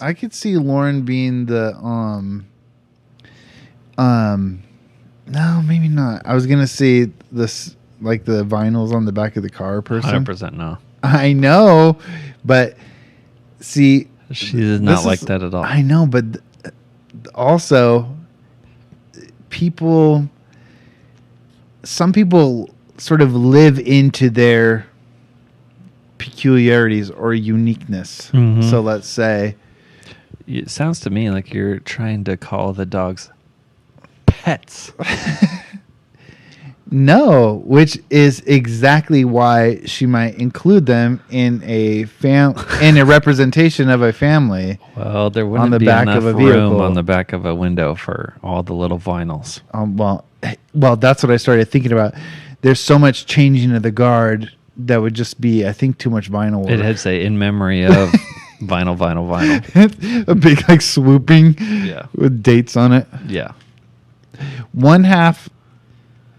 I could see Lauren being the no, maybe not. I was gonna say this, like the vinyls on the back of the car person. 100% no. I know, but see, She is not like that at all. I know, but also some people sort of live into their peculiarities or uniqueness. Mhm. So let's say, It sounds to me like you're trying to call the dogs pets. no, which is exactly why she might include them in a in a representation of a family. Well, there wouldn't On the be back enough of a room vehicle. on the back of a window for all the little vinyls. Well, that's what I started thinking about. There's so much changing of the guard that would just be, I think, too much vinyl work. It'd say in memory of vinyl. A big like swooping Yeah. with dates on it. Yeah. One half.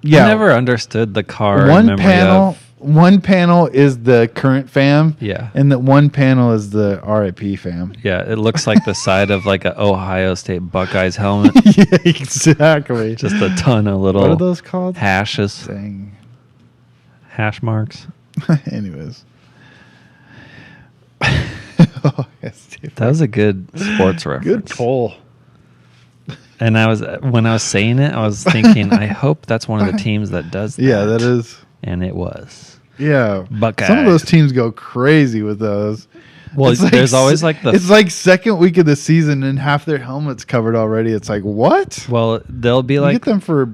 Yeah. I never understood the car in One memory panel. of. One panel is the current fam. Yeah. And the one panel is the RIP fam. Yeah, it looks like the side of like an Ohio State Buckeyes helmet. Yeah, exactly. Just a ton of little What are those called? hashes, Dang. hash marks. Anyways. Oh, yes, dude. That was a good sports reference. Good pull. And when I was saying it, I was thinking, I hope that's one of the teams that does that. Yeah, that is. And it was. Yeah. Buckeyes. Some of those teams go crazy with those. Well, It's like there's always like It's like second week of the season and half their helmets covered already. It's like, what? Well, they'll be You like get them for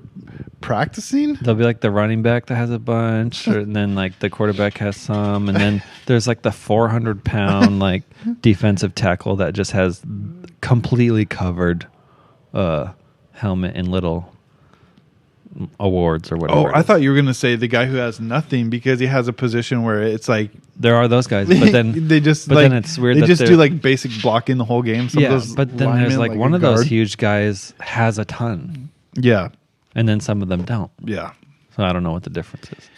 practicing? They'll be like the running back that has a bunch, and then like the quarterback has some, and then there's like the 400-pound like defensive tackle that just has completely covered helmet and little awards or whatever. Oh, I thought you were going to say the guy who has nothing because he has a position where it's like there are those guys, but then they just then it's weird. They that just they're- do like basic blocking the whole game. Some of those but then there's linemen, like one a of those guard. huge guys has a ton, Yeah, and then some of them don't. yeah. So I don't know what the difference is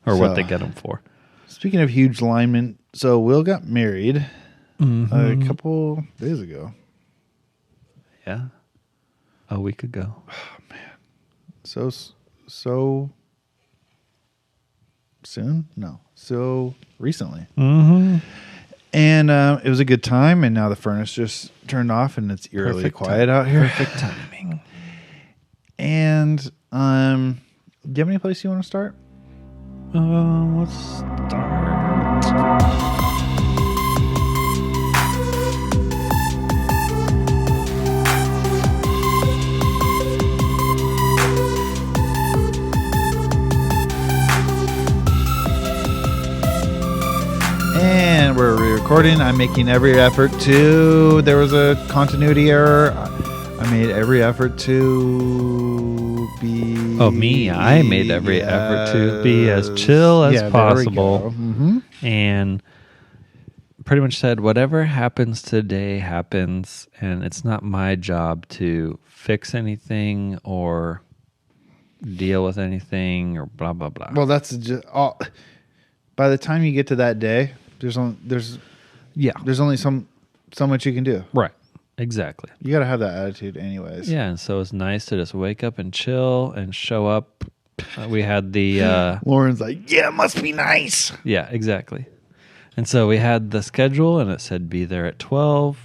or what So- they get them for. Speaking of huge linemen, so Will got married a couple days ago. Yeah, a week ago. So soon? No, so recently. Mm-hmm. And it was a good time, and now the furnace just turned off, and it's eerily Perfect quiet time. out here. Perfect timing. And do you have any place you want to start? Let's start. And we're re-recording. I'm making every effort to. There was a continuity error. I made every effort to be. Oh, me. I made every effort to be as chill as possible. Mm-hmm. And pretty much said, whatever happens today happens. And it's not my job to fix anything or deal with anything or blah, blah, blah. Well, that's just all. By the time you get to that day, there's only so much you can do. Right. Exactly. You got to have that attitude, anyways. Yeah. And so it's nice to just wake up and chill and show up. We had the Lauren's like, yeah, it must be nice. yeah, exactly. And so we had the schedule, and it said be there at 12.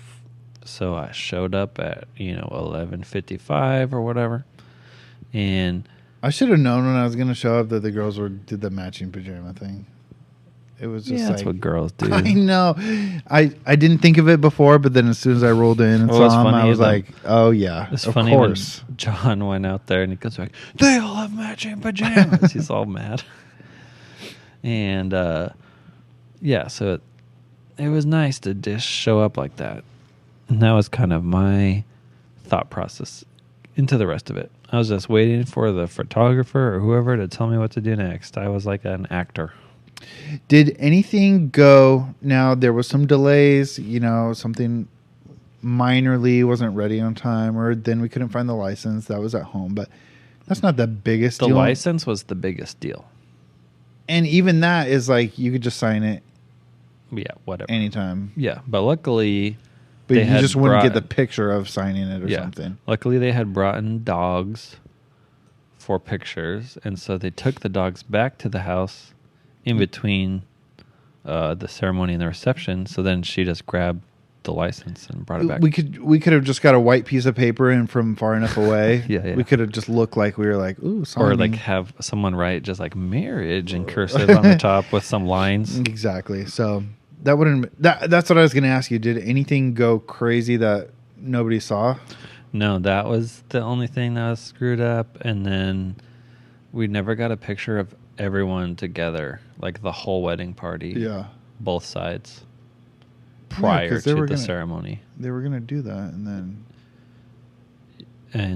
So I showed up at 11:55 or whatever, and I should have known when I was going to show up that the girls did the matching pajama thing. It was just that's like, what girls do. I know. I didn't think of it before, but then as soon as I rolled in and Well, it's saw him, funny I was that- like, oh, yeah, It's of funny course. when John went out there and he goes back, they all have matching pajamas. He's all mad. And yeah, so it was nice to just show up like that. And that was kind of my thought process into the rest of it. I was just waiting for the photographer or whoever to tell me what to do next. I was like an actor. Did anything go? Now, there was some delays, something minorly wasn't ready on time, or then we couldn't find the license. That was at home, but that's not the biggest The deal. license was the biggest deal. And even that is like, you could just sign it Yeah, whatever. anytime. Yeah, but luckily But they you had just wouldn't get the brought- picture of signing it or something. Luckily, they had brought in dogs for pictures, and so they took the dogs back to the house in between the ceremony and the reception. So then she just grabbed the license and brought it back. We could have just got a white piece of paper and from far enough away. Yeah. We could have just looked like we were like, ooh, signing. Or like have someone write just like marriage in cursive on the top with some lines. Exactly. So that wouldn't. That's what I was going to ask you. Did anything go crazy that nobody saw? No, that was the only thing that was screwed up. And then we never got a picture of everyone together, like the whole wedding party. Yeah. Both sides. Prior to the ceremony. They were going to do that, and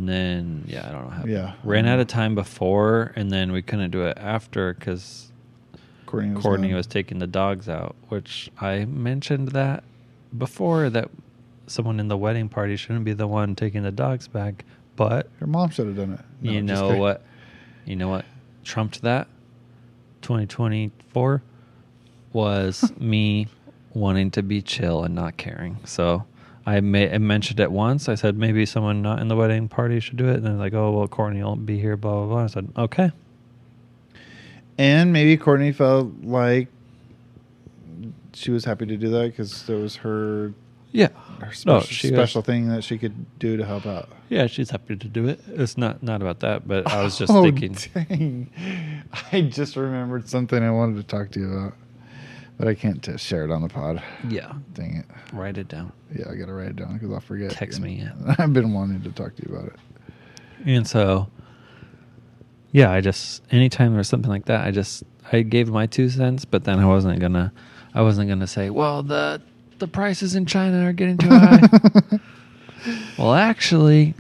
then yeah, I don't know how happened. Yeah. Ran out of time before, and then we couldn't do it after because Courtney was taking the dogs out, which I mentioned that before, that someone in the wedding party shouldn't be the one taking the dogs back, but her mom should have done it. No, you know what trumped that 2024 was me wanting to be chill and not caring. So I mentioned it once. I said maybe someone not in the wedding party should do it, and they're like, oh well, Courtney will be here, blah blah blah. I said okay. And maybe Courtney felt like she was happy to do that because there was her special thing that she could do to help out. Yeah, she's happy to do it. It's not about that, but I was just Oh, thinking. Dang. I just remembered something I wanted to talk to you about, but I can't share it on the pod. Yeah. Dang it. Write it down. Yeah, I got to write it down because I'll forget. Text me. Yeah. I've been wanting to talk to you about it. And so, yeah, anytime there's something like that, I gave my 2 cents, but then I wasn't gonna say, well, the prices in China are getting too high. Well, actually,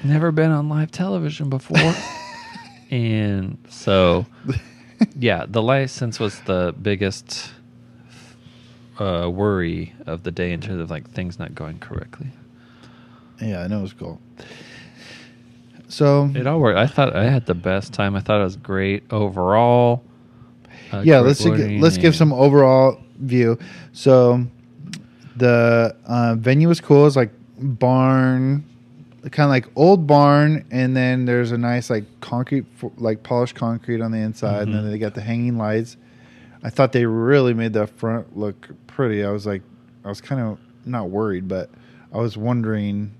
never been on live television before. And so, yeah, the license was the biggest worry of the day in terms of like things not going correctly. Yeah, I know it was cool. So it all worked. I thought I had the best time. I thought it was great overall. Yeah, let's give some overall view. So the venue was cool. It's like barn, kind of like old barn, and then there's a nice like concrete, like polished concrete on the inside, and then they got the hanging lights. I thought they really made the front look pretty. I was kind of not worried, but I was wondering.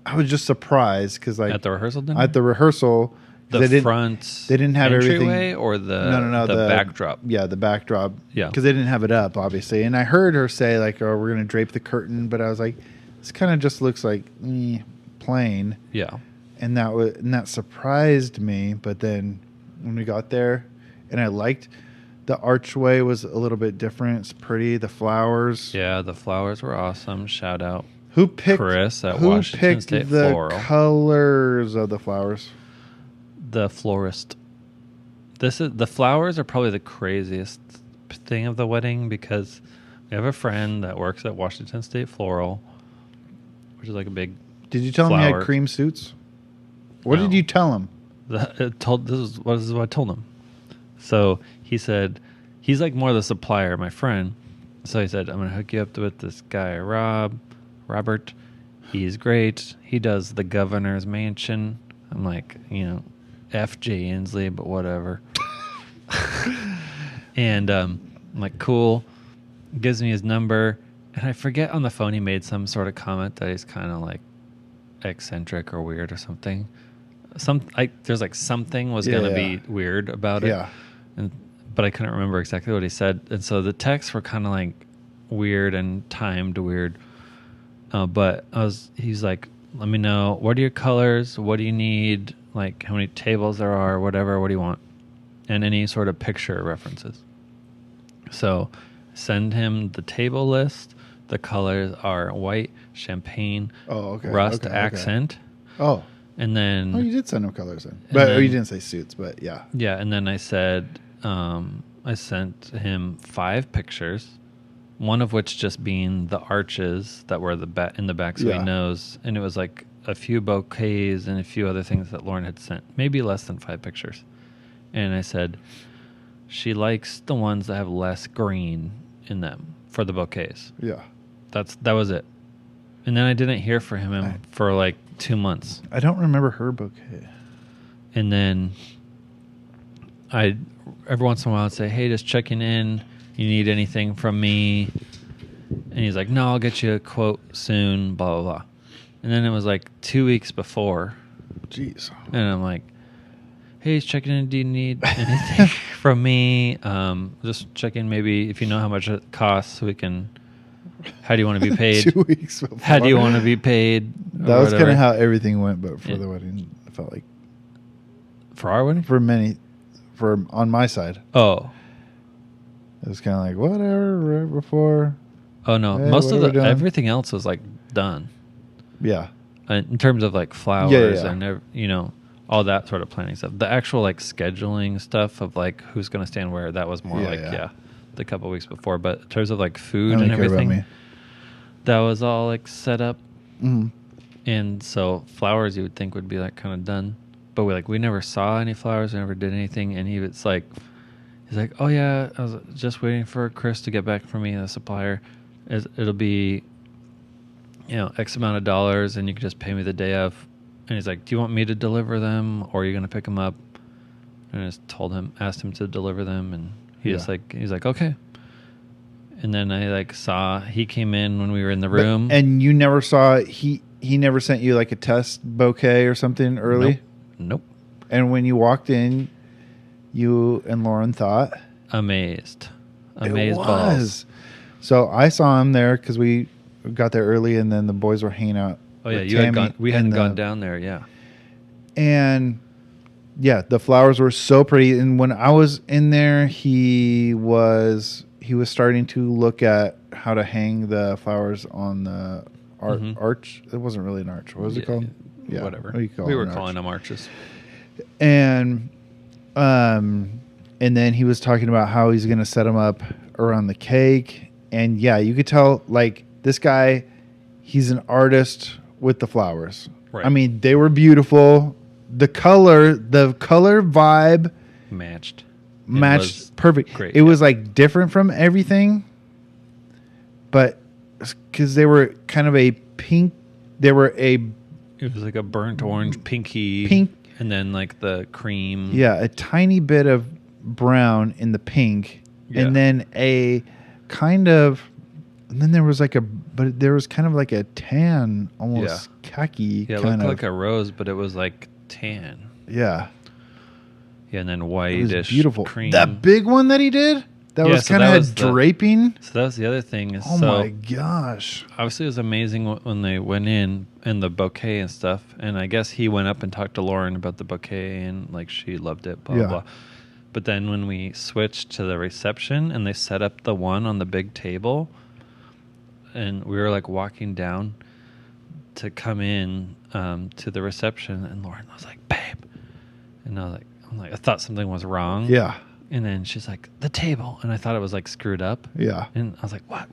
I was just surprised because like at the rehearsal dinner? At the rehearsal, they didn't have everything, or the backdrop. Yeah, the backdrop. Yeah, because they didn't have it up, obviously. And I heard her say like, "Oh, we're gonna drape the curtain," but I was like, "This kind of just looks like plain." Yeah, and that surprised me. But then when we got there, and I liked the archway was a little bit different. It's pretty. The flowers. Yeah, the flowers were awesome. Shout out. Who picked Chris at Washington State the Floral. Colors of the flowers? The florist. The flowers are probably the craziest thing of the wedding because we have a friend that works at Washington State Floral, which is like a big. Did you tell him he had cream suits? What did you tell him? This is what I told him. So he said he's like more the supplier, my friend. So he said, I'm gonna hook you up with this guy, Robert. He's great. He does the governor's mansion. I'm like, F.J. Inslee, but whatever. And I'm like, cool. Gives me his number. And I forget on the phone he made some sort of comment that he's kind of like eccentric or weird or something. There's like something was going to be weird about it. Yeah. But I couldn't remember exactly what he said. And so the texts were kind of like weird and timed weird. But he's like, let me know, what are your colors? What do you need? Like how many tables there are, whatever, what do you want? And any sort of picture references. So send him the table list. The colors are white, champagne, rust accent. Oh. And then... Oh, you did send him colors in. But you didn't say suits, but yeah. Yeah, and then I said, I sent him 5 pictures. One of which just being the arches that were in the back, so he knows. And it was like a few bouquets and a few other things that Lauren had sent. Maybe less than 5 pictures. And I said, she likes the ones that have less green in them for the bouquets. Yeah. that was it. And then I didn't hear from him for like 2 months. I don't remember her bouquet. And then every once in a while I'd say, hey, just checking in. You need anything from me? And he's like, no, I'll get you a quote soon, blah, blah, blah. And then it was like 2 weeks before. Jeez. And I'm like, hey, he's checking in. Do you need anything from me? Just checking maybe if you know how much it costs so we can... How do you want to be paid? 2 weeks before. How do you want to be paid? That was kind of how everything went, but for the wedding, I felt like... For our wedding? On my side. Oh. It was kind of like, whatever, right before. Oh, no. Hey, Most of everything else was like done. Yeah. In terms of like flowers Yeah. and, you know, all that sort of planning stuff. The actual like scheduling stuff of like who's going to stand where, that was more the couple weeks before. But in terms of like food and everything, that was all like set up. Mm-hmm. And so flowers you would think would be like kind of done. But we never saw any flowers. We never did anything. And he's like, oh yeah, I was just waiting for Chris to get back from me, the supplier. It'll be, you know, X amount of dollars, and you can just pay me the day of. And he's like, do you want me to deliver them, or are you going to pick them up? And I just asked him to deliver them, and he's like, okay. And then I like saw he came in when we were in the room. And you never saw he never sent you like a test bouquet or something early? Nope. And when you walked in, you and Lauren thought? Amazed It was. balls. So I saw him there because we got there early, and then the boys were hanging out. Oh yeah, we hadn't gone down there, yeah. And yeah, the flowers were so pretty. And when I was in there, he was starting to look at how to hang the flowers on the arch. It wasn't really an arch. What was it called? Yeah, whatever. We were calling them arches. And then he was talking about how he's going to set them up around the cake. And yeah, you could tell like this guy, he's an artist with the flowers. Right. I mean, they were beautiful. The color vibe matched perfect. Great. It was like different from everything, but because they were kind of a pink, it was like a burnt orange, pink, and then like the cream. Yeah, a tiny bit of brown in the pink, and then there was kind of like a tan, almost khaki. Yeah, it looked like a rose, but it was like tan. Yeah. Yeah, and then whitish, beautiful. Cream. That big one that he did, that was kind of draping. So that was the other thing. My gosh! Obviously, it was amazing when they went in and the bouquet and stuff. And I guess he went up and talked to Lauren about the bouquet, and like she loved it. Blah blah blah. But then when we switched to the reception and they set up the one on the big table, and we were like walking down to come in to the reception, and Lauren was like, "Babe," and I'm like, I thought something was wrong. Yeah. And then she's like, the table. And I thought it was like screwed up. Yeah. And I was like, what?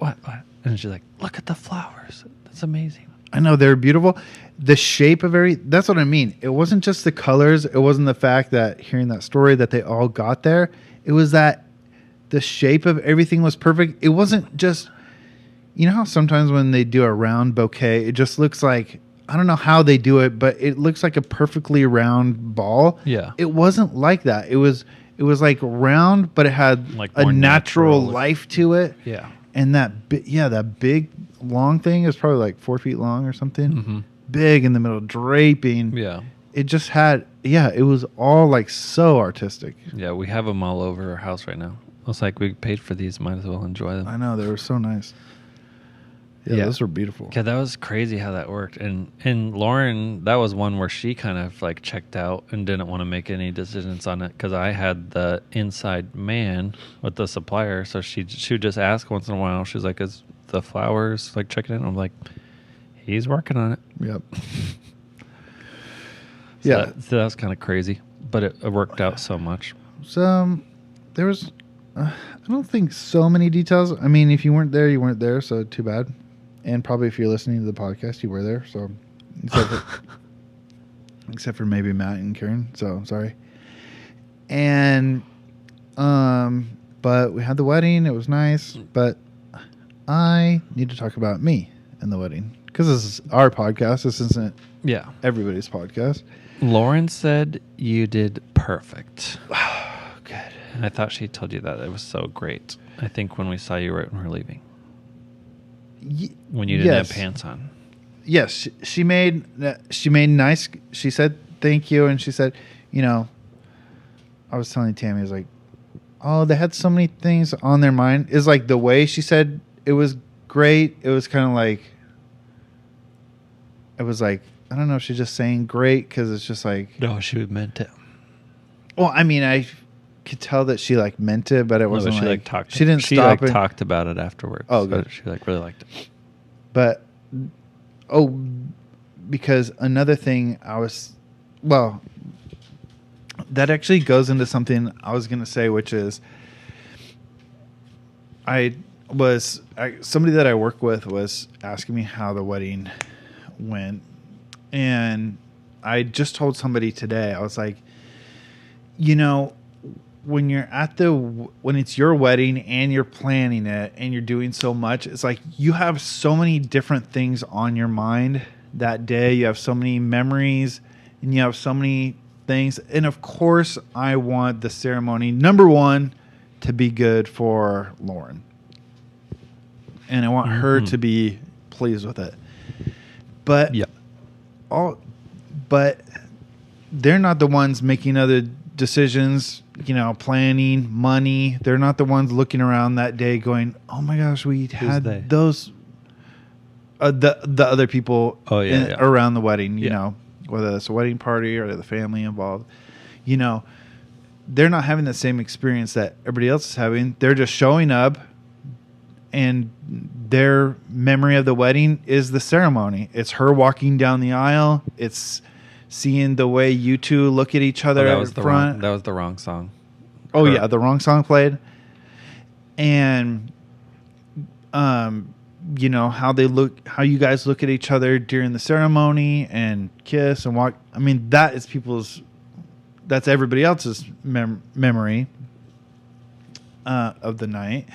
And she's like, look at the flowers. That's amazing. I know, they're beautiful. The shape of that's what I mean. It wasn't just the colors. It wasn't the fact that hearing that story that they all got there. It was that the shape of everything was perfect. It wasn't just, you know how sometimes when they do a round bouquet, it just looks like, I don't know how they do it, but it looks like a perfectly round ball. Yeah. It wasn't like that. It was like round, but it had like a natural life to it. Yeah. And that big long thing is probably like 4 feet long or something. Mm-hmm. Big in the middle, draping. Yeah. It just had, it was all like so artistic. Yeah, we have them all over our house right now. It's like we paid for these, might as well enjoy them. I know, they were so nice. Yeah, those were beautiful. Yeah, that was crazy how that worked. And Lauren, that was one where she kind of like checked out and didn't want to make any decisions on it because I had the inside man with the supplier. So she would just ask once in a while. She's like, is the flowers like checking in? I'm like, he's working on it. Yep. So that was kind of crazy, but it worked out so much. So there was, I don't think so many details. I mean, if you weren't there, you weren't there. So too bad. And probably if you're listening to the podcast, you were there. So except for maybe Matt and Karen. So I'm sorry. And, but we had the wedding. It was nice. But I need to talk about me and the wedding because this is our podcast. This isn't Yeah. everybody's podcast. Lauren said you did perfect. Good. And I thought she told you that. It was so great. I think when we saw you right when we were leaving. When you didn't have pants on. Yes, she made nice. She said thank you, and she said, I was telling Tammy, I was like, oh, they had so many things on their mind. Is like the way she said it was great. It was kind of like, it was like, I don't know if she's just saying great because it's just like. No, she meant it. Well, I mean, I could tell that she like meant it, but it wasn't. She talked. She didn't stop. She talked about it afterwards. Oh, good. She really liked it. But because another thing that actually goes into something I was going to say, which is somebody that I work with was asking me how the wedding went. And I just told somebody today, I was like, when it's your wedding and you're planning it and you're doing so much, it's like you have so many different things on your mind that day. You have so many memories and you have so many things. And of course, I want the ceremony, number one, to be good for Lauren. And I want her to be pleased with it. But but they're not the ones making other decisions, planning, money. They're not the ones looking around that day going, oh my gosh, we had those, the other people around the wedding, whether it's a wedding party or the family involved, they're not having the same experience that everybody else is having. They're just showing up and their memory of the wedding is the ceremony. It's her walking down the aisle. It's seeing the way you two look at each other that was in front. That was the wrong song. Oh, yeah, the wrong song played. And, how you guys look at each other during the ceremony and kiss and walk. I mean, that's everybody else's memory of the night.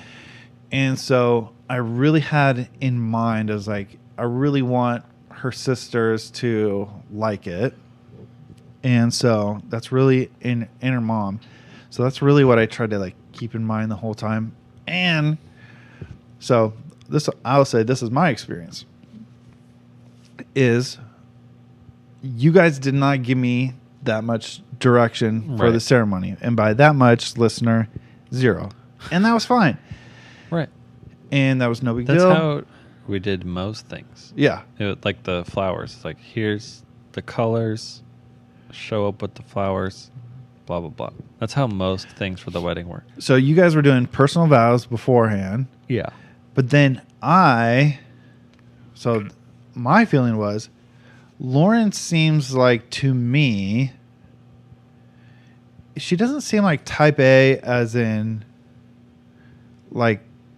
And so I really had in mind, I was like, I really want her sisters to like it. And so that's really in her mom. So that's really what I tried to keep in mind the whole time. And so I'll say this is my experience is you guys did not give me that much direction for the ceremony. And by that much, listener, 0. And that was fine. Right. And that was no big deal. That's how we did most things. Yeah. Like the flowers. It's like, here's the colors. Show up with the flowers, blah, blah, blah. That's how most things for the wedding work. So you guys were doing personal vows beforehand. Yeah. But then so my feeling was, Lauren seems like, to me, she doesn't seem like type A as in,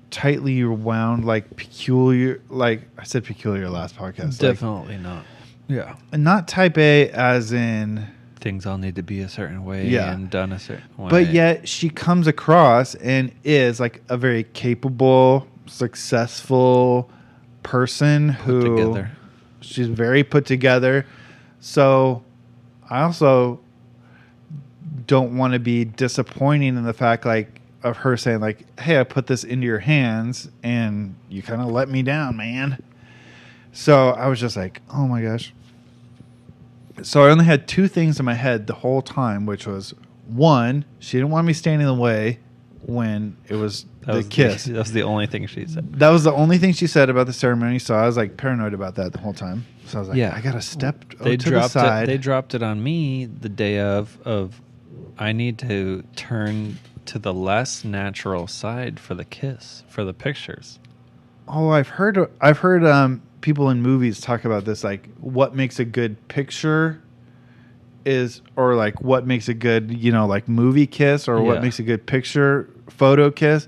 tightly wound, peculiar, I said peculiar last podcast. Definitely not. Yeah. And not type A as in things all need to be a certain way and done a certain way. But yet she comes across and is a very capable, successful person she's very put together. So I also don't want to be disappointing in the fact of her saying hey, I put this into your hands and you kind of let me down, man. So I was just like, oh my gosh. So I only had 2 things in my head the whole time, which was, 1, she didn't want me standing in the way when it was the kiss. That was the only thing she said. That was the only thing she said about the ceremony. So I was paranoid about that the whole time. So I was like, I got to step to the side. They dropped it on me the day of I need to turn to the less natural side for the kiss, for the pictures. Oh, I've heard people in movies talk about this, what makes a good picture is, or what makes a good, movie kiss, or what makes a good photo kiss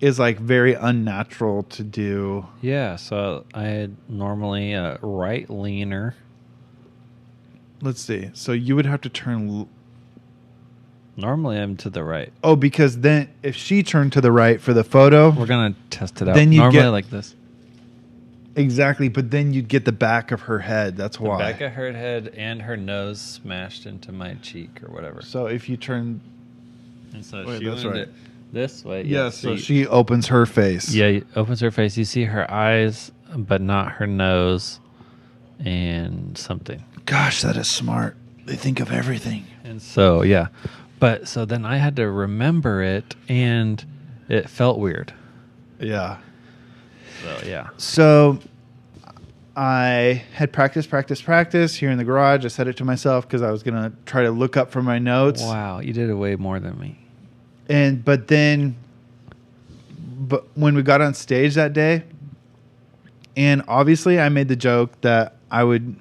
is very unnatural to do. Yeah, so I had normally a right leaner. Let's see. So you would have to turn Normally, I'm to the right. Oh, because then if she turned to the right for the photo, We're gonna test it out. Then you Normally get- like this. exactly. But then you'd get the back of her head. That's The why. back of her head and her nose smashed into my cheek or whatever. So if you turn, And so Wait, she that's leaned right. it this way. yeah. So she opens her face. Yeah, it opens her face. You see her eyes, but not her nose and something. Gosh, that is smart. They think of everything. And so, yeah. But so then I had to remember it, and it felt weird. Yeah. So, yeah. So I had practice here in the garage. I said it to myself because I was going to try to look up from my notes. Wow, you did it way more than me. But when we got on stage that day, and obviously I made the joke that I would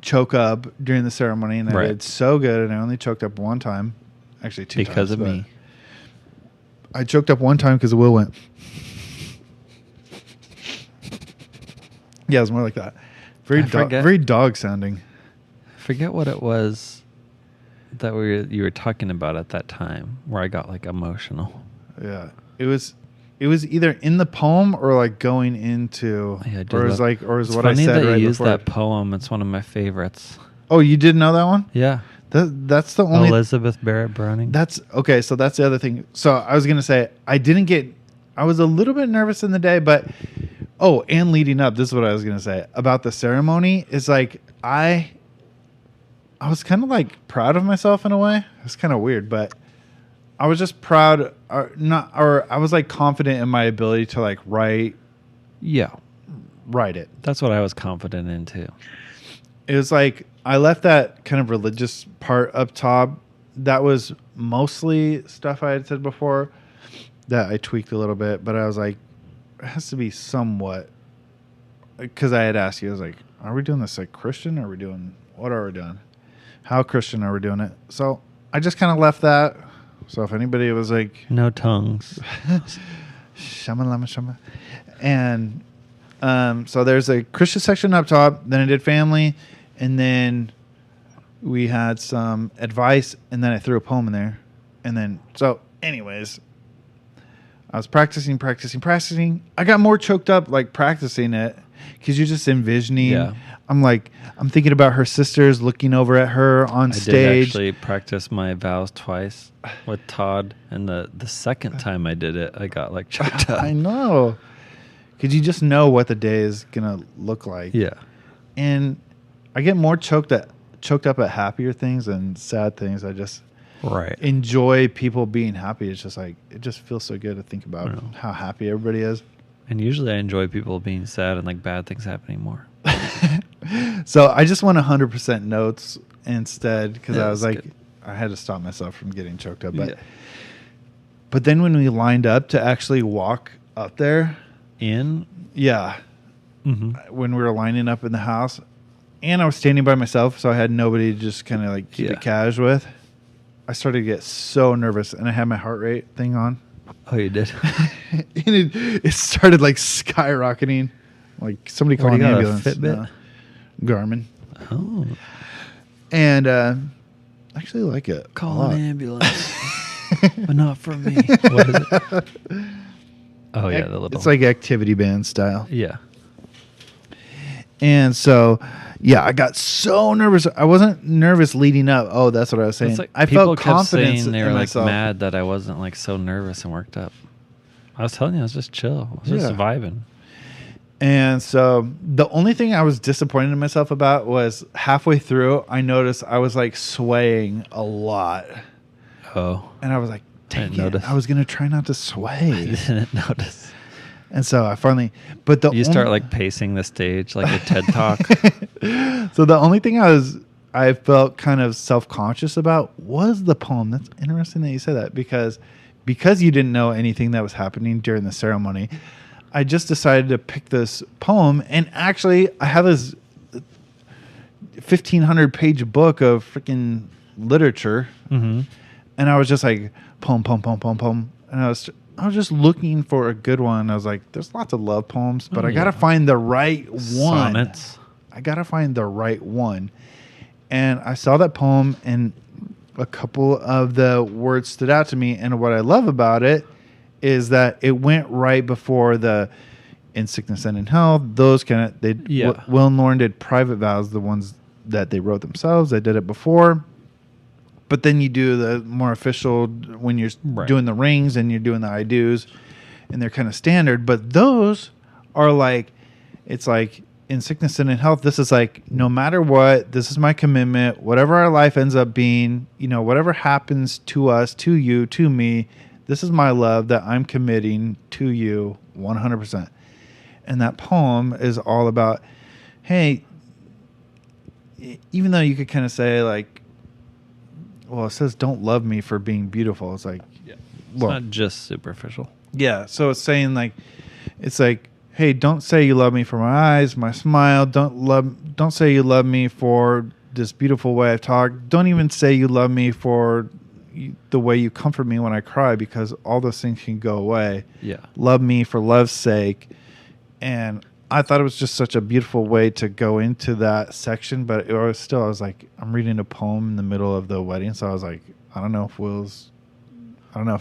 choke up during the ceremony, and I Right. did so good, and I only choked up one time. Actually, two times. Because of but me. I choked up one time because Will went. Yeah, it was more like that. I forget. Very dog sounding. Forget what it was that you were talking about at that time where I got like emotional. Yeah, it was either in the poem or like going into, Yeah, I did or it was love- like, or it was It's what I funny said that right you used before. that poem. It's one of my favorites. Oh, you did know that one? Yeah. That's the only. Elizabeth Barrett Browning. That's okay. So that's the other thing. So I was gonna say I was a little bit nervous in the day, but and leading up, this is what I was gonna say about the ceremony. Is like I was kind of like proud of myself in a way. It's kind of weird, but I was just proud, or I was like confident in my ability to like write it. That's what I was confident in too. It was like I left that kind of religious part up top. That was mostly stuff I had said before that I tweaked a little bit, but I was like, it has to be somewhat, because I had asked you, I was like, are we doing this like Christian? What are we doing? How Christian are we doing it? So I just kind of left that. So if anybody was like, No tongues. shama lama shama. And so there's a Christian section up top. Then I did family. And then we had some advice. And then I threw a poem in there. And then, so anyways, I was practicing. I got more choked up like practicing it because you're just envisioning. Yeah. I'm thinking about her sisters looking over at her on I did stage. actually practice my vows twice with Todd, and the second time I did it, I got like choked up. I know. Because you just know what the day is going to look like. Yeah. And I get more choked up at happier things than sad things. I just Right. enjoy people being happy. It's just like, it just feels so good to think about I know. how happy everybody is. And usually I enjoy people being sad and like bad things happening more. So I just want 100% notes instead because Yeah, I was that's like, good. I had to stop myself from getting choked up. Yeah. But then when we lined up to actually walk up there, In? yeah, Mm-hmm. when we were lining up in the house, and I was standing by myself, so I had nobody to just kind of like keep Yeah. it cash with. I started to get so nervous, and I had my heart rate thing on, Oh, you did? and it started like skyrocketing, like somebody What, called you an got a ambulance. Fitbit? Garmin, Oh. and I actually like it. a Call lot. an ambulance. But not for me. What is it? Oh, yeah, the little. It's like activity band style. Yeah. And so, yeah, I got so nervous. I wasn't nervous leading up. Oh, that's what I was saying. It's like I people felt kept confidence saying they in were like myself. mad that I wasn't like so nervous and worked up. I was telling you, I was just chill. I was just Yeah. vibing. And so the only thing I was disappointed in myself about was halfway through, I noticed I was like swaying a lot. Oh, And I was like, I dang didn't it. notice. I was going to try not to I sway. didn't notice. And so I finally, but the You start like pacing the stage like a TED talk. So the only thing I felt kind of self-conscious about was the poem. That's interesting that you said that because you didn't know anything that was happening during the ceremony. I just decided to pick this poem, and actually I have this 1,500 page book of freaking literature, Mm-hmm. and I was just like poem, and I was just looking for a good one. I was like, there's lots of love poems, but Oh, I gotta yeah. find the right one. Sonnets. I gotta find the right one. And I saw that poem, and a couple of the words stood out to me. And what I love about it is that it went right before the in sickness and in health. Those kind of, Will and Lauren did private vows, the ones that they wrote themselves. They did it before. But then you do the more official when you're doing the rings and you're doing the I do's, and they're kind of standard. But those are like, it's like in sickness and in health, this is like, no matter what, this is my commitment. Whatever our life ends up being, whatever happens to us, to you, to me, this is my love that I'm committing to you 100%. And that poem is all about, hey, even though you could kind of say like, well, it says don't love me for being beautiful. It's like, it's not just superficial. Yeah. So it's saying like, it's like, hey, don't say you love me for my eyes, my smile. Don't say you love me for this beautiful way I talk. Don't even say you love me for the way you comfort me when I cry, because all those things can go away. Yeah. Love me for love's sake. And I thought it was just such a beautiful way to go into that section, but I was like, I'm reading a poem in the middle of the wedding, so I was like, I don't know if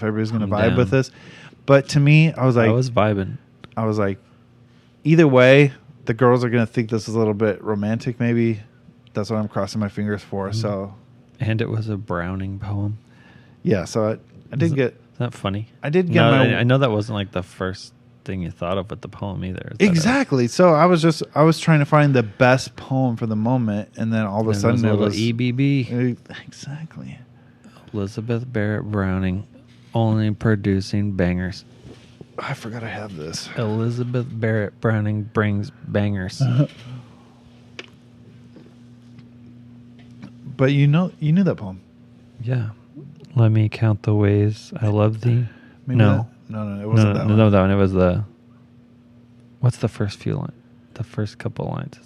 everybody's going to vibe with this. But to me, I was vibing. I was like, either way, the girls are going to think this is a little bit romantic, maybe. That's what I'm crossing my fingers for. Mm-hmm. So, and it was a Browning poem. Yeah, so I did get... Is that funny? I did get I know that wasn't like the first thing you thought of with the poem either. Exactly. So I was trying to find the best poem for the moment, and then all of a sudden it was EBB. Exactly. Elizabeth Barrett Browning, only producing bangers. I forgot I have this. Elizabeth Barrett Browning brings bangers. But you knew that poem. Yeah. Let me count the ways I love thee. Maybe No, it wasn't that one. No, that one. It was the... What's the first few lines? The first couple lines.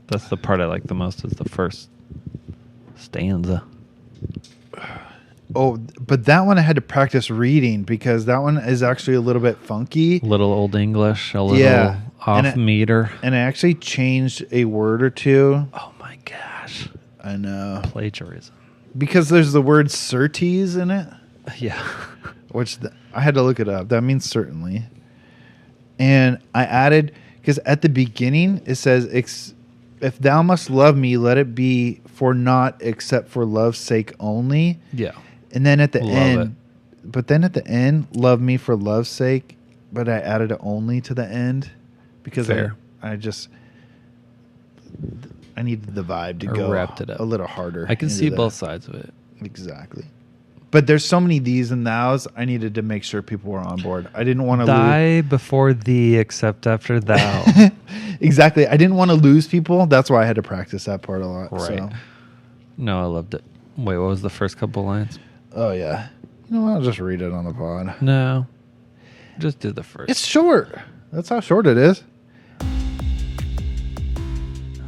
That's the part I like the most, is the first stanza. Oh, but that one I had to practice reading, because that one is actually a little bit funky. Little Old English, a little off meter. And I actually changed a word or two. Oh my gosh. I know. Plagiarism. Because there's the word certes in it. Yeah. Which I had to look it up. That means certainly. And I added, because at the beginning it says, if thou must love me, let it be for naught except for love's sake only. Yeah. And then at the end, love me for love's sake. But I added an only to the end because I needed the vibe to go wrapped it up a little harder. I can see both sides of it. Exactly. But there's so many these and thous. I needed to make sure people were on board. I didn't want to die before thee, except after thou. Exactly. I didn't want to lose people. That's why I had to practice that part a lot. Right. So. No, I loved it. Wait, what was the first couple lines? Oh, yeah. I'll just read it on the pod. No. Just do the first. It's short. That's how short it is.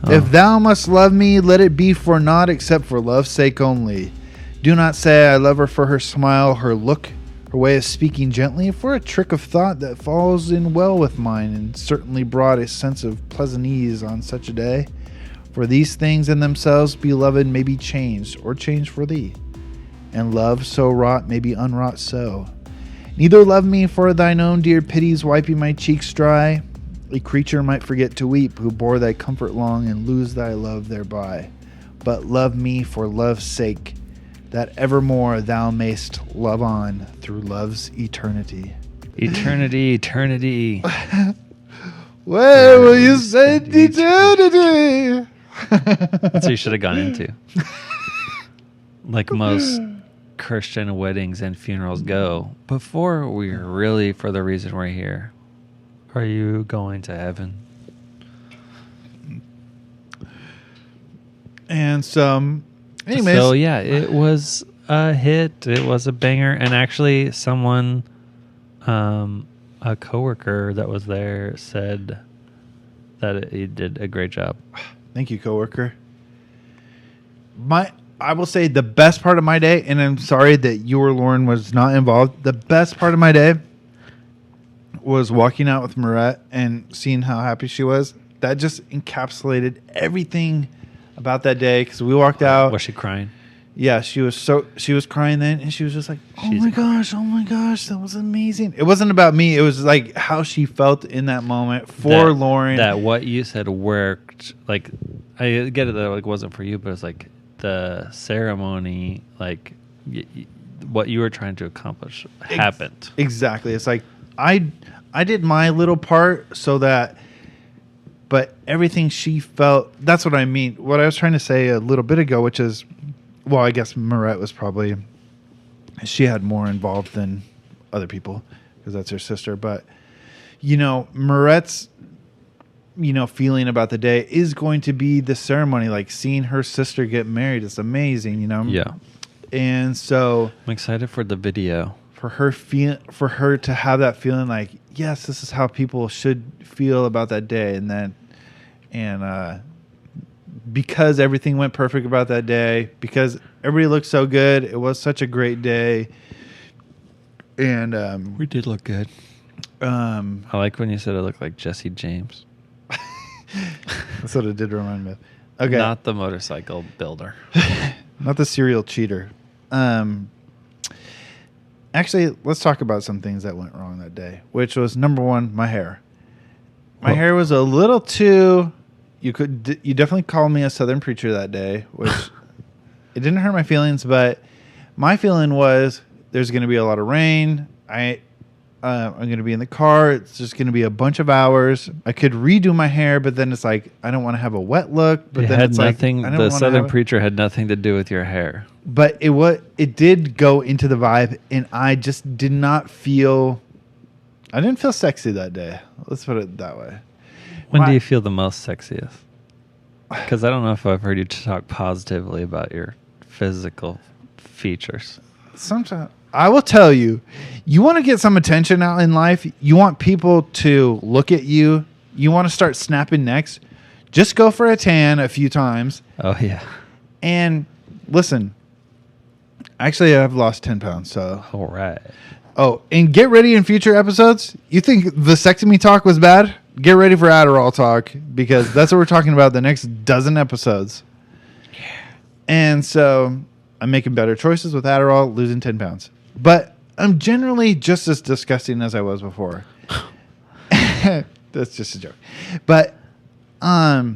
Oh. If thou must love me, let it be for naught except for love's sake only. Do not say I love her for her smile, her look, her way of speaking gently, for a trick of thought that falls in well with mine, and certainly brought a sense of pleasant ease on such a day. For these things in themselves, beloved, may be changed, or changed for thee. And love so wrought may be unwrought so. Neither love me for thine own dear pities wiping my cheeks dry. A creature might forget to weep, who bore thy comfort long, and lose thy love thereby. But love me for love's sake, that evermore thou mayst love on through love's eternity. Eternity. Where will you send eternity? That's what you should have gone into. Like most Christian weddings and funerals go, before we're really for the reason we're here, are you going to heaven? And anyways. So yeah, it was a hit. It was a banger. And actually someone, a coworker that was there said that he did a great job. Thank you, coworker. I will say the best part of my day, and I'm sorry that your Lauren was not involved. The best part of my day was walking out with Marette and seeing how happy she was. That just encapsulated everything about that day, because we walked out. Was she crying? Yeah, she was crying then, and she was just like, oh my gosh, that was amazing. It wasn't about me. It was like how she felt in that moment for Lauren. That what you said worked. Like, I get it that it like wasn't for you, but it's like the ceremony, like what you were trying to accomplish happened. Exactly. It's like I did my little part so that, but everything she felt, that's what I mean. What I was trying to say a little bit ago, which is, well, I guess Marette was probably, she had more involved than other people because that's her sister. But, Marette's, feeling about the day is going to be the ceremony, like seeing her sister get married. It's amazing, Yeah. And so I'm excited for the video. For her to have that feeling like, yes, this is how people should feel about that day. And because everything went perfect about that day, because everybody looked so good, it was such a great day. And we did look good. I like when you said it looked like Jesse James. That's what it did remind me of. Okay. Not the motorcycle builder. Not the serial cheater. Actually, let's talk about some things that went wrong that day, which was number one, my hair. My hair was a little too... You definitely called me a Southern preacher that day, which it didn't hurt my feelings, but my feeling was there's going to be a lot of rain. I'm going to be in the car. It's just going to be a bunch of hours. I could redo my hair, but then it's like I don't want to have a wet look. But then it's nothing. Like, the Southern preacher had nothing to do with your hair. But it did go into the vibe, and I just did not feel. I didn't feel sexy that day. Let's put it that way. When do you feel the most sexiest? Because I don't know if I've heard you talk positively about your physical features. Sometimes I will tell you, you want to get some attention out in life. You want people to look at you. You want to start snapping necks. Just go for a tan a few times. Oh, yeah. And listen, actually, I've lost 10 pounds. So, all right. Oh, and get ready in future episodes. You think the vasectomy talk was bad? Get ready for Adderall talk, because that's what we're talking about the next dozen episodes. Yeah. And so I'm making better choices with Adderall, losing 10 pounds. But I'm generally just as disgusting as I was before. That's just a joke. But the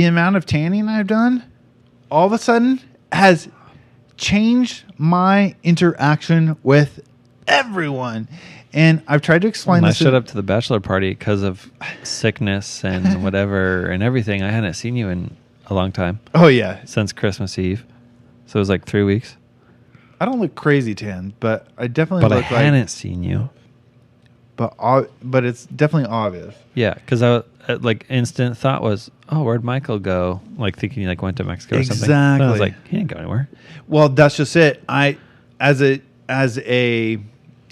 amount of tanning I've done all of a sudden has changed my interaction with everyone. And I've tried to explain this. I showed up to the bachelor party because of sickness and whatever and everything. I hadn't seen you in a long time. Oh, yeah. Since Christmas Eve. So it was like 3 weeks. I don't look crazy tan, but I definitely look like... But I hadn't seen you. But it's definitely obvious. Yeah, because I like instant thought was, oh, where'd Michael go? Like thinking he like went to Mexico or something. Exactly. And I was like, he didn't go anywhere. Well, that's just it. As a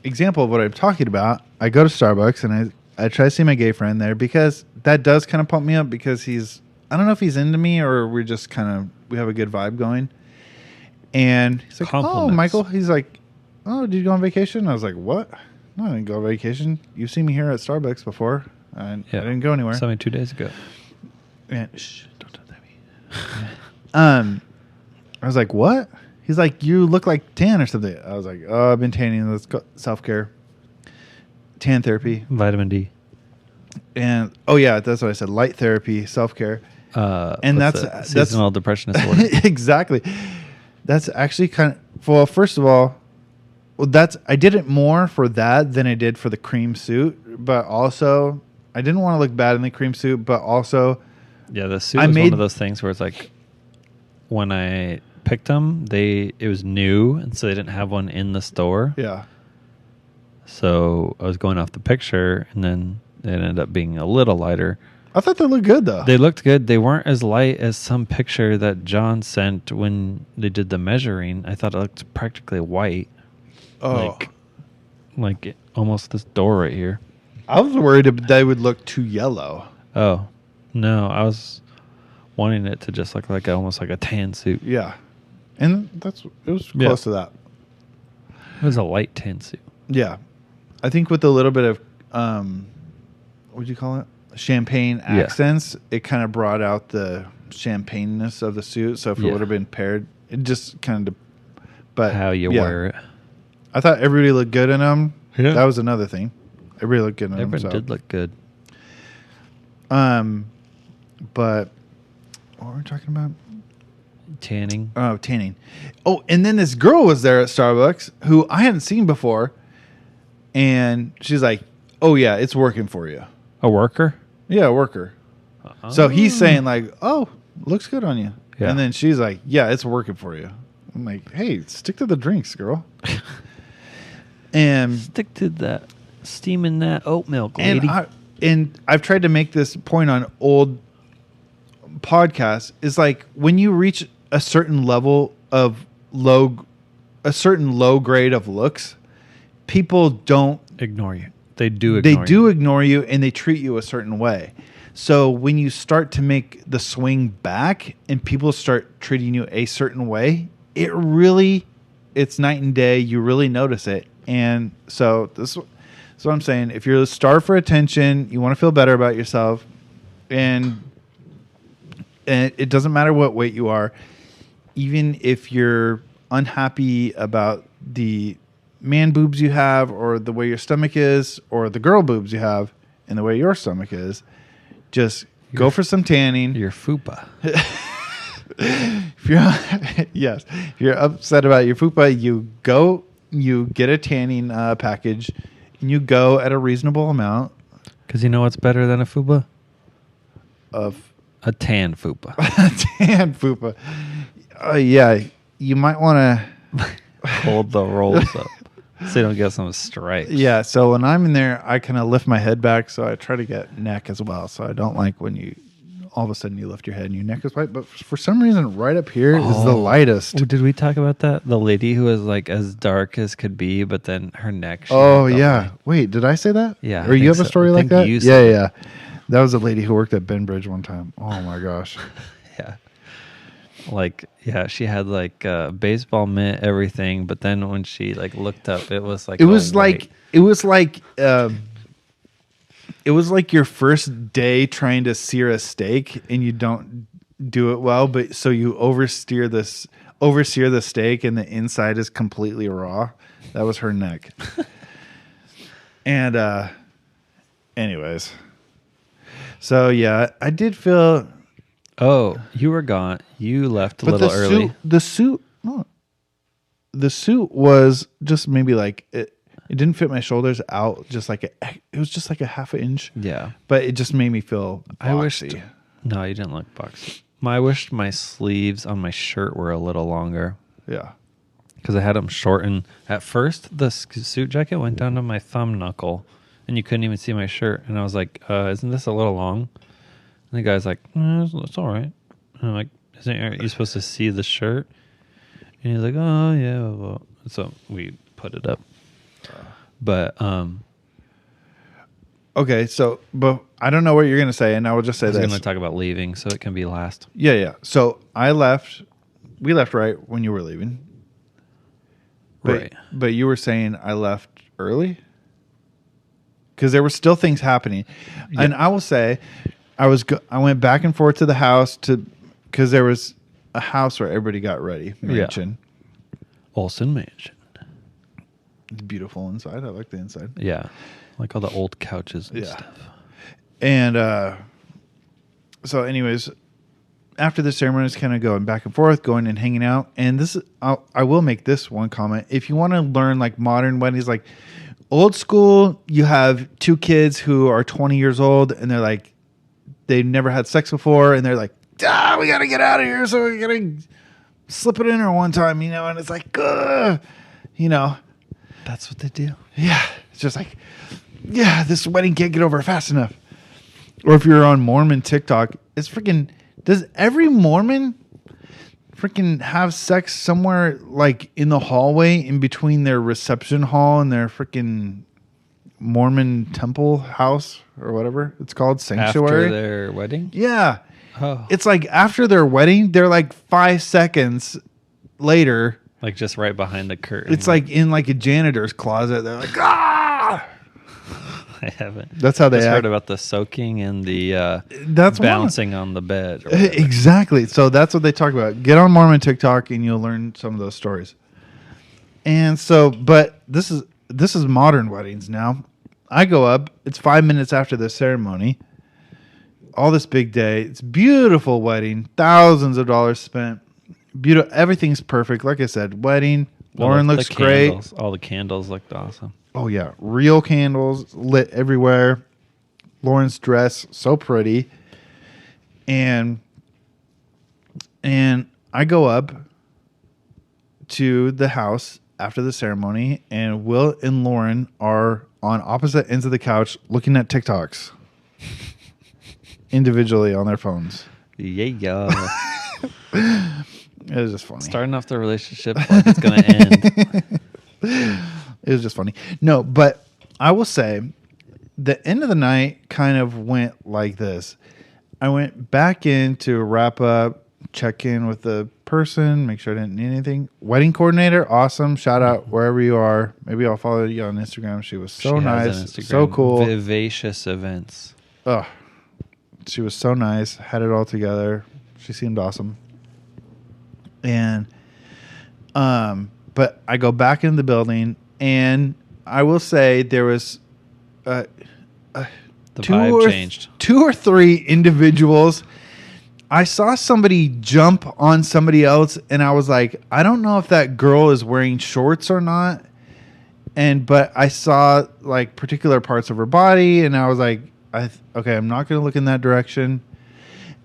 example of what I'm talking about, I go to Starbucks and I try to see my gay friend there, because that does kind of pump me up, because I don't know if he's into me or we have a good vibe going. And he's like, oh, Michael. He's like, oh, did you go on vacation? I was like, what? No, I didn't go on vacation. You've seen me here at Starbucks before. I didn't go anywhere. Saw me 2 days ago. Man, shh, don't touch that. I was like, what? He's like, you look like tan or something. I was like, oh, I've been tanning. Let's go. Self-care. Tan therapy. Vitamin D. And, oh, yeah, that's what I said. Light therapy, self-care. And that's seasonal depression disorder. Exactly. That's actually kind of, well, first of all, I did it more for that than I did for the cream suit. But also, I didn't want to look bad in the cream suit, but also... Yeah, the suit was one of those things where it's like, when I picked them, it was new, and so they didn't have one in the store. Yeah. So I was going off the picture, and then it ended up being a little lighter. I thought they looked good, though. They looked good. They weren't as light as some picture that John sent when they did the measuring. I thought it looked practically white. Oh. Like almost this door right here. I was worried they would look too yellow. Oh. No, I was wanting it to just look like almost like a tan suit. Yeah. And it was close to that. It was a light tan suit. Yeah. I think with a little bit of, what would you call it? Champagne accents, it kind of brought out the champagne-ness of the suit. So if it Yeah. would have been paired, it just kind of. But How you yeah. wear it. I thought everybody looked good in them. Yeah. That was another thing. Everybody looked good in them. Everyone did look good. But what were we talking about? Tanning. Oh, tanning. Oh, and then this girl was there at Starbucks who I hadn't seen before. And she's like, oh, yeah, it's working for you. A worker? Yeah, a worker. So he's saying like, oh, looks good on you. Yeah. And then she's like, yeah, it's working for you. I'm like, hey, stick to the drinks, girl. And Stick to that. Steaming that oat milk, lady. and I've tried to make this point on old podcasts is like when you reach a certain level of a certain low grade of looks, people don't Ignore you. They do ignore you. They do ignore you and they treat you a certain way. So when you start to make the swing back and people start treating you a certain way, it's night and day. You really notice it. And so this is what I'm saying. If you're starved for attention, you want to feel better about yourself, and it doesn't matter what weight you are, even if you're unhappy about the man boobs you have or the way your stomach is or the girl boobs you have and the way your stomach is, just go for some tanning. Your fupa. If you're upset about your fupa, you get a tanning package and you go at a reasonable amount. Because you know what's better than a fupa? Of a tan fupa. Tan fupa. Yeah, you might want to hold the rolls up so you don't get some stripes. Yeah, so when I'm in there, I kind of lift my head back, so I try to get neck as well. So I don't like when you all of a sudden you lift your head and your neck is white. But for some reason, right up here is the lightest. Did we talk about that? The lady who was like as dark as could be, but then her neck. Oh, yeah. Wait, did I say that? Yeah. Or you have a story like that? Yeah, yeah. That was a lady who worked at Benbridge one time. Oh, my gosh. Yeah. Like, yeah, she had like baseball mitt, everything. But then when she like looked up, it was like it was like your first day trying to sear a steak and you don't do it well, but so you oversear the steak and the inside is completely raw. That was her neck. And anyways. So yeah, I did feel. Oh, you were gone. You left a little early. The suit was just maybe like it didn't fit my shoulders out. It was just like a half an inch. Yeah, but it just made me feel boxy. No, you didn't look boxy. I wished my sleeves on my shirt were a little longer. Yeah, because I had them shortened. At first, the suit jacket went down to my thumb knuckle, and you couldn't even see my shirt. And I was like, "Isn't this a little long?" And the guy's like, "It's all right." And I'm like, aren't you supposed to see the shirt? And he's like, "Oh yeah." Well. So we put it up. But okay, so but I don't know what you're gonna say, and I will just say I was this. going to talk about leaving, so it can be last. Yeah. So I left. We left right when you were leaving. Right. But you were saying I left early because there were still things happening, and I will say, I went back and forth to the house because there was a house where everybody got ready. Mansion. Olsen Mansion. It's beautiful inside. I like the inside. Yeah. Like all the old couches and stuff. And so anyways, after the ceremony, it's kind of going back and forth, going and hanging out. And this, I will make this one comment. If you want to learn like modern weddings, like old school, you have two kids who are 20 years old and they're like, they've never had sex before. And they're like, we got to get out of here. So we got to slip it in her one time, and it's like, That's what they do. Yeah. It's just like, this wedding can't get over fast enough. Or if you're on Mormon TikTok, it's freaking, does every Mormon freaking have sex somewhere like in the hallway in between their reception hall and their freaking Mormon temple house or whatever it's called? Sanctuary? After their wedding? Yeah. Oh. It's like after their wedding, they're like 5 seconds later. Like just right behind the curtain. It's like in like a janitor's closet. They're like, ah! I haven't. That's how they just act. heard about the soaking and the That's bouncing on the bed. Or whatever. Exactly. So that's what they talk about. Get on Mormon TikTok and you'll learn some of those stories. And so, but this is modern weddings now. I go up. It's 5 minutes after the ceremony. All this big day. It's beautiful wedding. Thousands of dollars spent. Beautiful. Everything's perfect. Like I said, wedding. Lauren looks great. All the candles looked awesome. Oh yeah, real candles lit everywhere. Lauren's dress so pretty. And I go up to the house after the ceremony, and Will and Lauren are on opposite ends of the couch looking at TikToks individually on their phones. Yeah. It was just funny. Starting off the relationship like it's going to end. It was just funny. No, but I will say the end of the night kind of went like this. I went back in to wrap up, check in with the person, make sure I didn't need anything. Wedding coordinator, awesome. Shout out wherever you are. Maybe I'll follow you on Instagram. She was so nice, so cool. Vivacious events. Oh, she was so nice. Had it all together. She seemed awesome. And, but I go back in the building, and I will say there was the vibe changed. 2 or 3 individuals. I saw somebody jump on somebody else, and I was like, I don't know if that girl is wearing shorts or not. But I saw like particular parts of her body, and I was like, okay, I'm not going to look in that direction.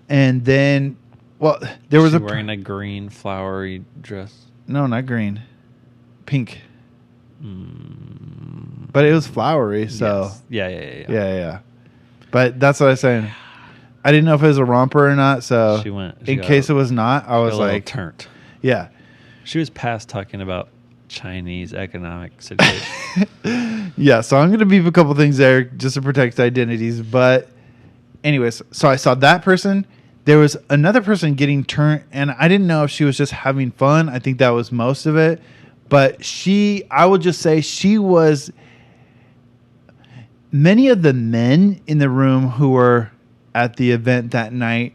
And then, well, there was wearing a green flowery dress. No, not green, pink. But it was flowery, so yes. Yeah. But that's what I was saying. I didn't know if it was a romper or not, so in case it was not, I was like, turned. Yeah. She was past talking about Chinese economic situation. Yeah, so I'm going to beep a couple things there just to protect identities. But anyways, so I saw that person. There was another person getting turned, and I didn't know if she was just having fun. I think that was most of it. But I would just say she was, many of the men in the room who were at the event that night,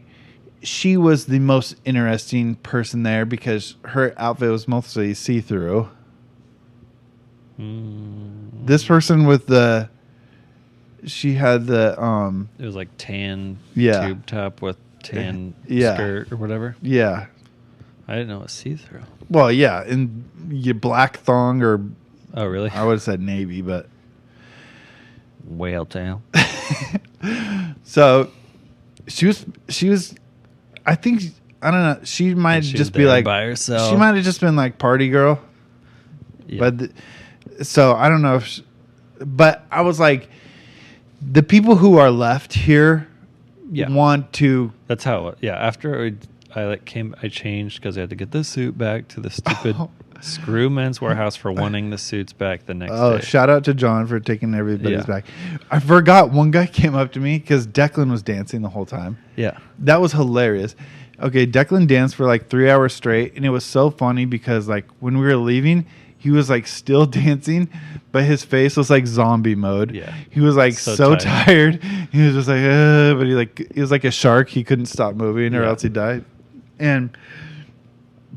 she was the most interesting person there because her outfit was mostly see-through. This person with she had the it was like tan tube top with tan skirt or whatever. Yeah. I didn't know it was see-through. Well, yeah, and your black thong or... Oh, really? I would have said navy, but... Whale tail. So, she was... I think... I don't know. She might just be like... by herself. She might have just been like party girl. Yeah. But... So, I don't know if... But I was like... The people who are left here want to... That's how... Yeah, after... I changed because I had to get the suit back to the stupid Screw Men's Warehouse for wanting the suits back the next day. Oh, shout out to John for taking everybody's back. I forgot one guy came up to me because Declan was dancing the whole time. Yeah. That was hilarious. Okay, Declan danced for like 3 hours straight, and it was so funny because like when we were leaving, he was like still dancing, but his face was like zombie mode. Yeah. He was like so tired. He was just like, but he was like a shark. He couldn't stop moving or else he'd die.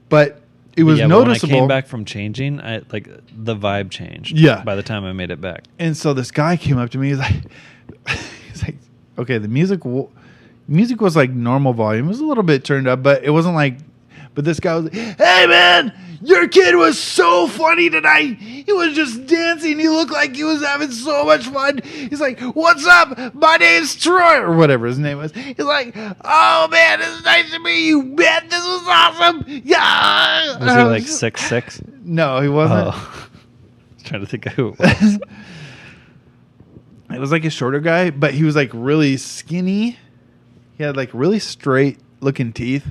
But it was noticeable. When I came back from changing, the vibe changed. Yeah. By the time I made it back. And so this guy came up to me. He's like, okay, the music was like normal volume. It was a little bit turned up, but it wasn't like. But this guy was like, hey man, your kid was so funny tonight. He was just dancing. He looked like he was having so much fun. He's like, what's up? My name's Troy, or whatever his name was. He's like, oh man, it's nice to meet you, man. This was awesome. Yeah. Was he like 6'6"? No, he wasn't. Oh. I was trying to think of who it was. It was like a shorter guy, but he was like really skinny. He had like really straight looking teeth,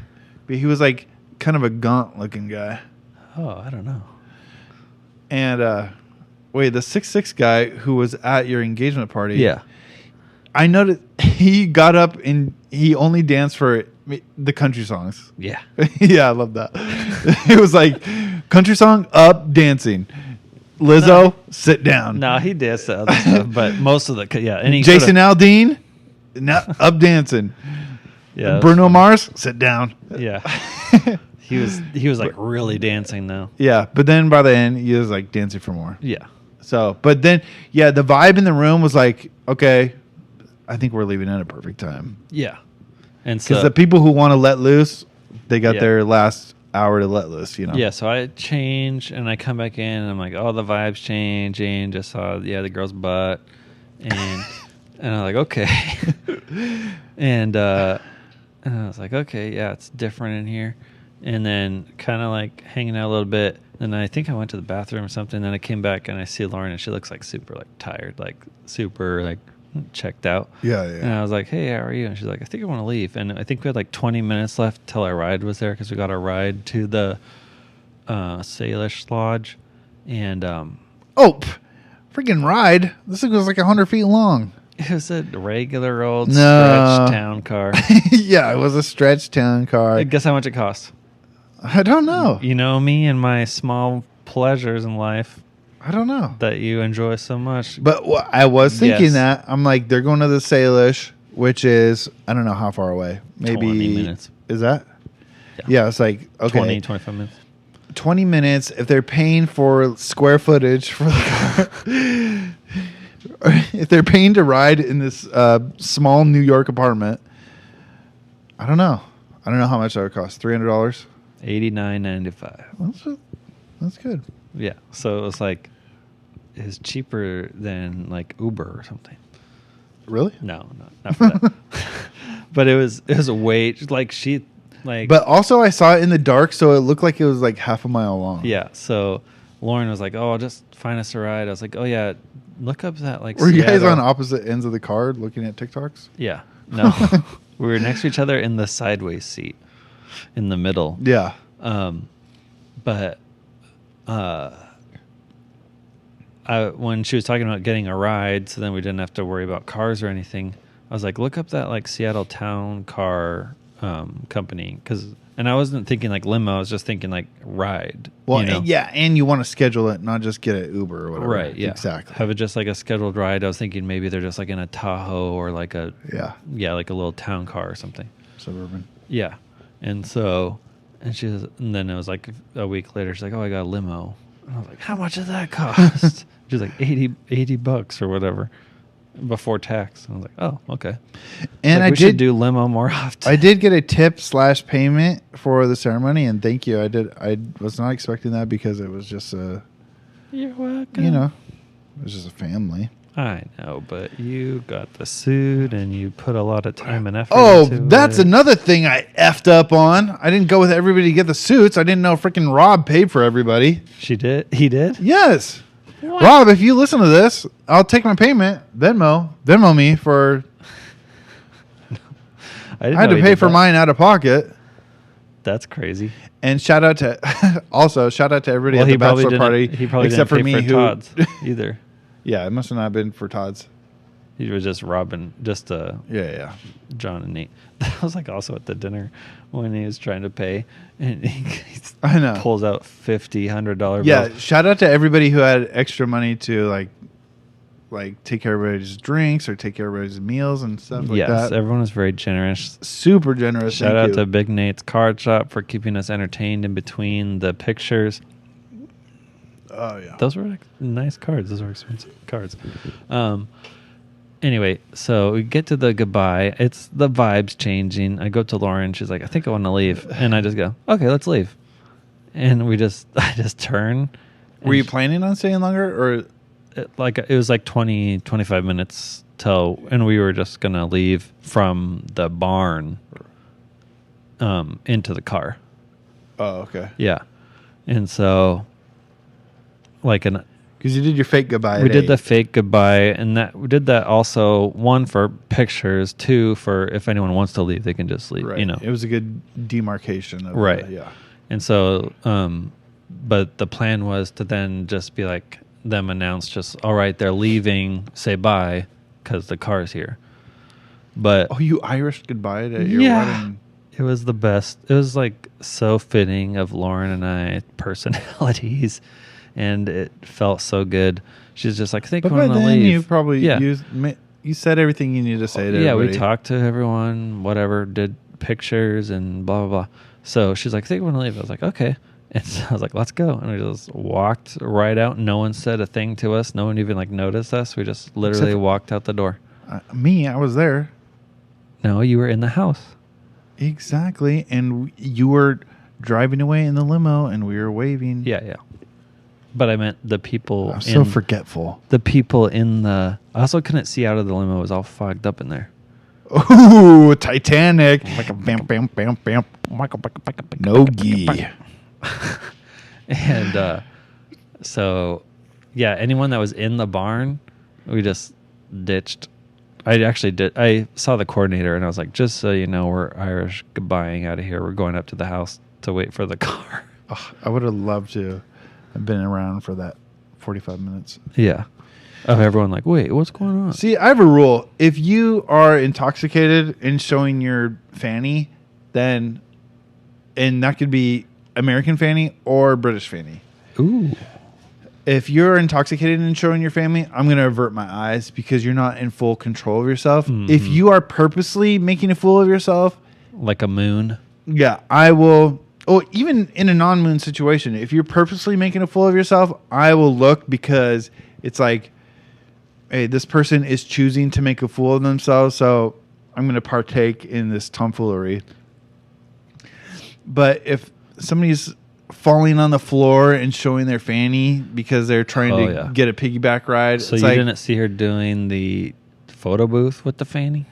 but he was like kind of a gaunt looking guy. Oh, I don't know. And wait, the 6'6" guy who was at your engagement party. Yeah. I noticed he got up and he only danced for the country songs. Yeah. Yeah, I love that. It was like country song up dancing. Lizzo, sit down. No, he did the other stuff, but most of the and Jason Aldean, up dancing. Yeah, Bruno Mars, sit down. Yeah, he was like really dancing though. Yeah, but then by the end, he was like dancing for more. Yeah. So, but then, yeah, the vibe in the room was like, okay, I think we're leaving at a perfect time. Yeah, and so because the people who want to let loose, they got their last hour to let loose. Yeah, so I change and I come back in and I'm like, oh, the vibe's changing. Just saw the girl's butt, and and I'm like, okay, and I was like, okay, yeah, it's different in here, and then kind of like hanging out a little bit. And I think I went to the bathroom or something. Then I came back and I see Lauren and she looks like super like tired, like super like checked out. Yeah. And I was like, hey, how are you? And she's like, I think I want to leave. And I think we had like 20 minutes left till our ride was there because we got our ride to the Salish Lodge. And freaking ride. This thing was like 100 feet long. it was a regular old stretch town car. Yeah, it was a stretch town car. Guess how much it cost? I don't know. You know me and my small pleasures in life. I don't know. That you enjoy so much. But I was thinking Yes. that. I'm like, they're going to the Salish, which is, I don't know how far away. Maybe 20 minutes. Is that? Yeah. Yeah, it's like, okay. 20, 25 minutes. 20 minutes. If they're paying for square footage for the car, if they're paying to ride in this small New York apartment, I don't know. I don't know how much that would cost. $300? $89.95. That's good. Yeah. So it was like, it's cheaper than like Uber or something. Really? No, not for that. But it was a wait like she like. But also, I saw it in the dark, so it looked like it was like half a mile long. Yeah. So Lauren was like, "Oh, I'll just find us a ride." I was like, "Oh yeah, look up that like." Were you guys Seattle." on opposite ends of the car looking at TikToks? Yeah. No, we were next to each other in the sideways seat, in the middle. Yeah. But when she was talking about getting a ride, so then we didn't have to worry about cars or anything, I was like, look up that like Seattle town car company, and I wasn't thinking like limo, I was just thinking like ride. Well, you know? and you want to schedule it, not just get an Uber or whatever. Right, yeah. Exactly. Have it just like a scheduled ride. I was thinking maybe they're just like in a Tahoe or like a like a little town car or something. Suburban. Yeah. And then it was like a week later, she's like, oh, I got a limo. And I was like, how much does that cost? She's like $80 or whatever before tax. And I was like, oh, okay. And we should do limo more often. I did get a tip / payment for the ceremony, and thank you. I was not expecting that because it was just You're welcome. it was just a family. I know, but you got the suit and you put a lot of time and effort into that's it. another thing I effed up on. I didn't go with everybody to get the suits. I didn't know freaking Rob paid for everybody. She did? He did? Yes. What? Rob, if you listen to this, I'll take my payment. Venmo me for... I had to pay for mine out of pocket. That's crazy. And shout out to everybody at the bachelor party. He probably except didn't for pay me for Todd's either. Yeah, it must have not been for Todd's. He was just robbing, Yeah. John and Nate. That was like also at the dinner when he was trying to pay, and he I know. pulls out $100 Yeah, bills. shout out to everybody who had extra money to like take care of everybody's drinks or take care of everybody's meals and stuff like that. Yes, everyone was very generous. Super generous. Shout out to Big Nate's card shop for keeping us entertained in between the pictures. Oh yeah, Those were like nice cards. Those were expensive cards. Anyway, so we get to the goodbye. It's the vibes changing. I go to Lauren. She's like, I think I want to leave. And I just go, okay, let's leave. And I just turn. Were you planning on staying longer or? It was like 20, 25 minutes and we were just going to leave from the barn into the car. Oh, okay. Yeah. And so because you did your fake goodbye. We did the fake goodbye, and we did that also, one for pictures, two for if anyone wants to leave, they can just leave. Right. It was a good demarcation of right. Yeah. And so, but the plan was to then just be like them announce just, all right, they're leaving, say bye, because the car's here. But you Irish goodbye to your wedding. It was the best. It was like so fitting of Lauren and I personalities. and it felt so good. She's just like, I think But I'm by gonna then leave. you probably Yeah. you said everything you needed to say to Yeah, we everybody. talked to everyone, whatever, did pictures and blah, blah, blah. So she's like, I think I want to leave. I was like, okay. And so I was like, let's go. And we just walked right out. No one said a thing to us. No one even like noticed us. We just literally walked out the door. I was there. No, you were in the house. Exactly. And you were driving away in the limo and we were waving. Yeah, yeah. But I meant the people. I'm so forgetful. The people in the. I also couldn't see out of the limo. It was all fogged up in there. Ooh, Titanic. Bam, bam, bam, bam. Nogi. And so, yeah, anyone that was in the barn, we just ditched. I actually did. I saw the coordinator and I was like, just so you know, we're Irish goodbying out of here. We're going up to the house to wait for the car. Oh, I would have loved to have been around for that 45 minutes. Yeah. Of everyone like, wait, what's going on? See, I have a rule. If you are intoxicated and showing your fanny, then, and that could be American fanny or British fanny. Ooh. If you're intoxicated and showing your family, I'm going to avert my eyes because you're not in full control of yourself. Mm-hmm. If you are purposely making a fool of yourself, Like a moon. yeah, I will. Oh, even in a non-moon situation, if you're purposely making a fool of yourself, I will look because it's like, hey, this person is choosing to make a fool of themselves, so I'm going to partake in this tomfoolery. But if somebody's falling on the floor and showing their fanny because they're trying to get a piggyback ride, So it's you like, didn't see her doing the photo booth with the fanny?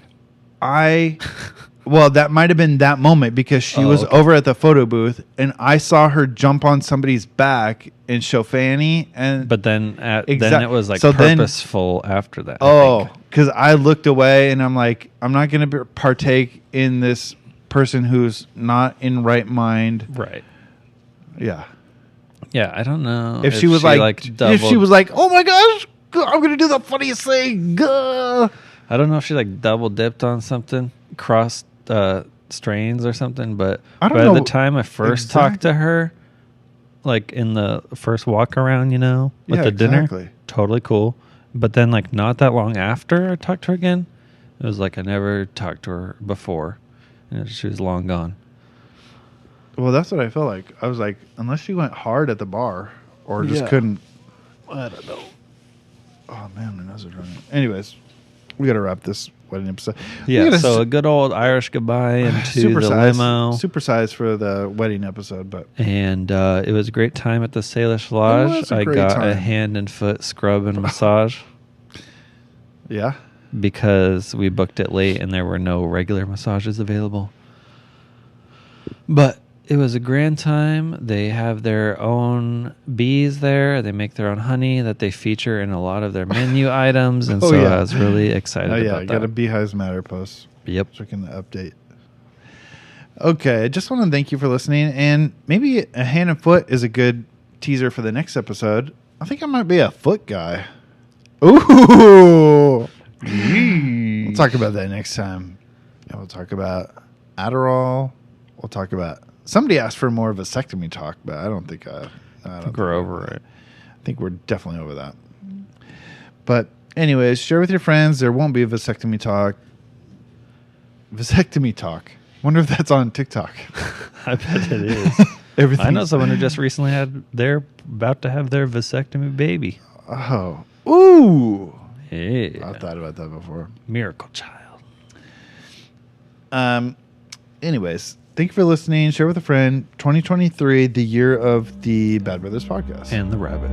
Well, that might have been that moment because she was over at the photo booth and I saw her jump on somebody's back and show fanny. But then then it was like purposeful after that. Oh, because I looked away and I'm like, I'm not going to partake in this person who's not in right mind. Right. Yeah. Yeah, I don't know. If she was like if she was like, oh my gosh, I'm going to do the funniest thing. Gah. I don't know if she like double dipped on something, crossed strains or something, but by the time I first talked to her, like in the first walk around, you know, with the dinner, totally cool. But then like not that long after I talked to her again, it was like I never talked to her before, and she was long gone. Well, that's what I felt like. I was like, unless she went hard at the bar or just couldn't. I don't know. Oh man, my nose is running. Anyways, we got to wrap this wedding episode. Yeah, so a good old Irish goodbye into the limo. Supersized for the wedding episode, but and it was a great time at the Salish Lodge. I got a hand and foot scrub and massage. Yeah, because we booked it late and there were no regular massages available. But it was a grand time. They have their own bees there. They make their own honey that they feature in a lot of their menu items. And I was really excited about that. I got a Beehives Matter post. Yep. Checking the update. Okay, I just want to thank you for listening. And maybe a hand and foot is a good teaser for the next episode. I think I might be a foot guy. Ooh. We'll talk about that next time. And we'll talk about Adderall. We'll talk about... Somebody asked for more of a vasectomy talk, but I don't think we're over it. I think we're definitely over that. But anyways, share with your friends. There won't be a vasectomy talk. Vasectomy talk. Wonder if that's on TikTok. I bet it is. I know someone who just recently they're about to have their vasectomy baby. Oh. Ooh. Yeah. I've thought about that before. Miracle child. Anyways, thank you for listening. Share with a friend. 2023, the year of the Bad Brothers podcast. And the rabbit.